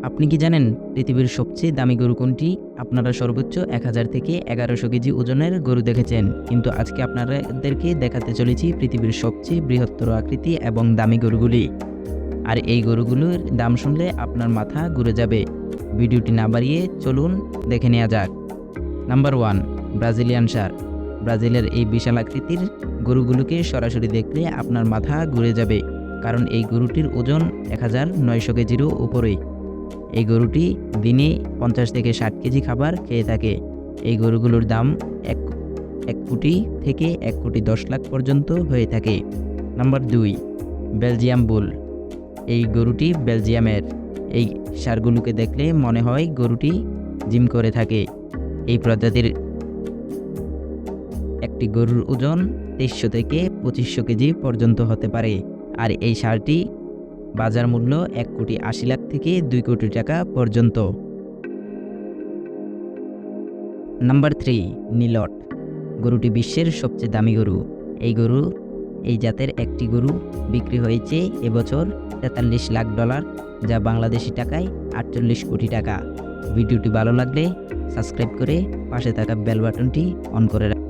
আপনি কি জানেন পৃথিবীর সবচেয়ে দামি গরু কোনটি? আপনারা সর্বোচ্চ 1000 থেকে 1100 কেজি ওজনের গরু দেখেছেন, কিন্তু আজকে আপনাদেরকে দেখাতে চলেছি পৃথিবীর সবচেয়ে বৃহত্তর আকৃতি এবং দামি গরুগুলি। আর এই গরুগুলোর দাম শুনলে আপনার মাথা ঘুরে যাবে। ভিডিওটি না বাড়িয়ে চলুন দেখে নেওয়া যাক। নাম্বার 1, ব্রাজিলিয়ান ষাঁড়। ব্রাজিলের এই বিশাল আকৃতির গরুগুলোকে সরাসরি দেখলে আপনার মাথা ঘুরে যাবে, কারণ এই গরুটির ওজন 1900 কেজিরও উপরে। এই গরুটি দিনে 50 থেকে 60 কেজি খাবার খেয়ে থাকে। এই গরুগুলোর দাম 1 কোটি থেকে 1 কোটি 10 লাখ পর্যন্ত হয়ে থাকে। নাম্বার 2, বেলজিয়াম বুল। এই গরুটি বেলজিয়ামের। এই ষাঁড়গুলোকে দেখলে মনে হয় গরুটি জিম করে থাকে। এই প্রজাতির একটি গরুর ওজন 2300 থেকে 2500 কেজি পর্যন্ত হতে পারে। আর এই ষাঁড়টি বাজার মূল্য 1 কোটি 80 লাখ থেকে 2 কোটি টাকা পর্যন্ত। নাম্বার 3, নিলট। গরুটি বিশ্বের সবচেয়ে দামি গরু। এই জাতের একটি গরু বিক্রি হয়েছে এবছর $43 লাখ, যা বাংলাদেশি টাকায় 48 কোটি টাকা। ভিডিওটি ভালো লাগলে সাবস্ক্রাইব করে পাশে থাকা বেল বাটনটি অন করে রাখুন।